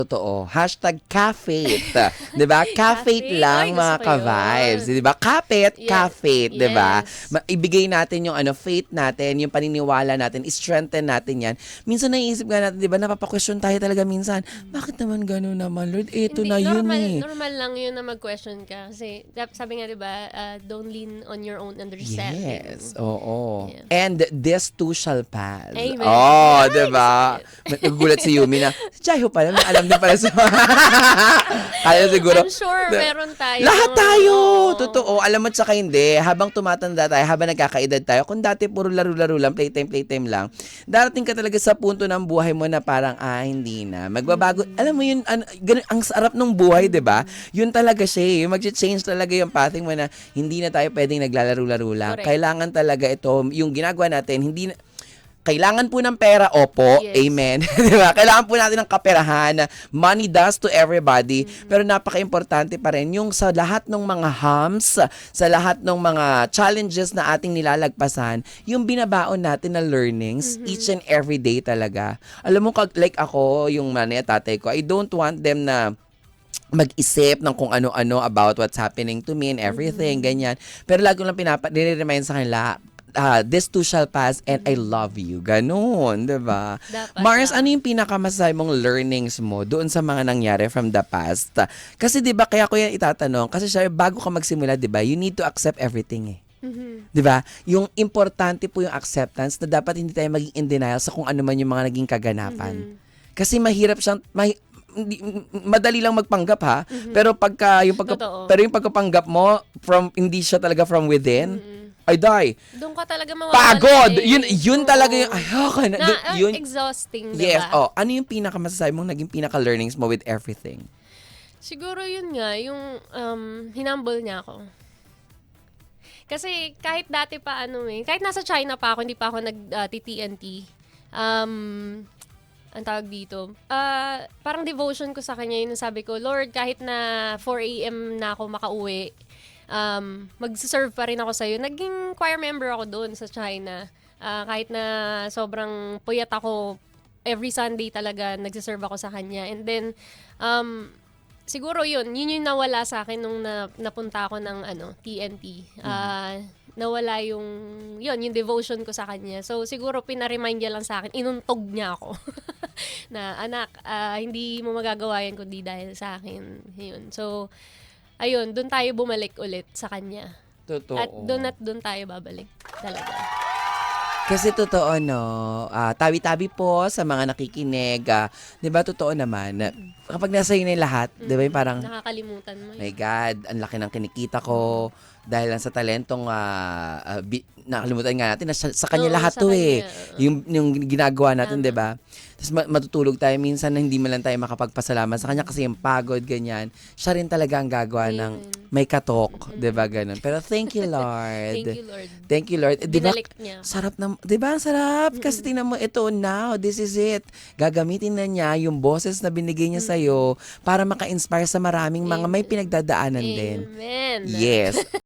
Totoo. Hashtag Cafate. 'Di ba? Cafate Cafate. lang Ay, mga gusto ko ka-vibes. yun. 'Di ba? Cafate, Yeah. Cafate, 'di ba? Yes. Ibigay natin yung faith natin, yung paniniwala natin, strengthen natin 'yan. Minsan naiisip nga natin, 'di ba? Napapa-question tayo talaga minsan. Bakit naman gano'n naman, Lord? Ito Hindi, na yun normal, eh. normal lang yun na mag-question ka. Kasi, sabi nga, di ba, don't lean on your own understanding. Yes, oo. Yeah. And this too shall pass. Amen. Oh, Ay, 'di ba? Nagugulat si Yumi na, si Jaiho pala, may alam din pala sa kaya siguro, I'm sure meron tayo. lahat tayo! Oo. Totoo. Alam mo, tsaka hindi. Habang tumatanda tayo, habang nagkakaedad tayo, kung dati puro laro-laro lang, playtime lang, darating ka talaga sa punto ng buhay mo na parang, hindi na. Magbabago. Alam mo yun, ganun, ang sarap ng buhay, di ba? Yun talaga siya eh. Mag-change talaga yung pathing mo na hindi na tayo pwedeng naglalaro-laro lang. Correct. Kailangan talaga ito, yung ginagawa natin, hindi na, kailangan po ng pera, opo, Yes. amen. Di ba? Kailangan po natin ng kaperahan. Money does to everybody. Pero napaka-importante pa rin yung sa lahat ng mga humps, sa lahat ng mga challenges na ating nilalagpasan, yung binabaon natin na learnings each and every day talaga. Alam mo, like ako, yung nanay at tatay ko, I don't want them na mag-isip ng kung ano-ano about what's happening to me and everything, ganyan. Pero lagi ko lang nire-remind sa kanila, this too shall pass and I love you. Ganon, diba? Dapat Mars, lang. ano yung pinakamasahe mong learnings mo doon sa mga nangyari from the past? Kasi diba, kaya ko yan itatanong, kasi siya, bago ka magsimula, diba, you need to accept everything eh. Mhm. 'Di ba? Yung importante po yung acceptance na dapat hindi tayo maging in denial sa kung ano man yung mga naging kaganapan. Kasi mahirap siyang madali lang magpanggap ha. Pero Totoo. pero yung pagkapanggap mo hindi siya talaga from within. I die. Doon ka talaga mawawala. Pagod. eh. Yun Oo. talaga yung ayoko na. Yun. Exhausting, Yes. diba? Ano yung pinakamasasabi mong naging pinaka-learnings mo with everything? Siguro yun nga, yung hinumble niya ako. Kasi kahit dati pa kahit nasa China pa ako, hindi pa ako nag-TTNT, ang tawag dito, parang devotion ko sa kanya yun, sabi ko, Lord, kahit na 4 a.m. na ako makauwi, mag-serve pa rin ako sa'yo. Naging choir member ako doon sa China. Kahit na sobrang puyat ako, every Sunday talaga nagsiserve ako sa kanya. And then, siguro yun yung nawala sa akin nung napunta ako ng TNT. Nawala yung devotion ko sa kanya. So, siguro pinaremind niya lang sa akin, inuntog niya ako. Na, anak, hindi mo magagawa yan kundi dahil sa akin. Yun. So, ayun, doon tayo bumalik ulit sa kanya. Totoo. At doon tayo babalik talaga. Kasi totoo, no? Tabi-tabi po sa mga nakikinig. 'Di ba, totoo naman. Kapag nasa iyo na yung lahat, 'di ba, yung parang, Nakakalimutan mo my yun. God, ang laki ng kinikita ko dahil lang sa talentong nakalimutan nga natin na sa kanya Oo, lahat sa to eh. kanya, oo. Yung ginagawa natin, Tama. 'di ba? Tapos matutulog tayo minsan na hindi man lang tayo makapagpasalamat sa kanya kasi yung pagod, ganyan. Siya rin talaga ang gagawa ng may katok, 'di ba, ganun. Pero thank you, Lord. Thank you, Lord. Thank you, Lord. 'Di ba? Binalik niya. Sarap na, 'di ba? Ang sarap kasi tingnan mo ito now, this is it. Gagamitin na niya yung boses na binigay niya sa para maka-inspire sa maraming mga may pinagdadaanan din. Amen. Yes.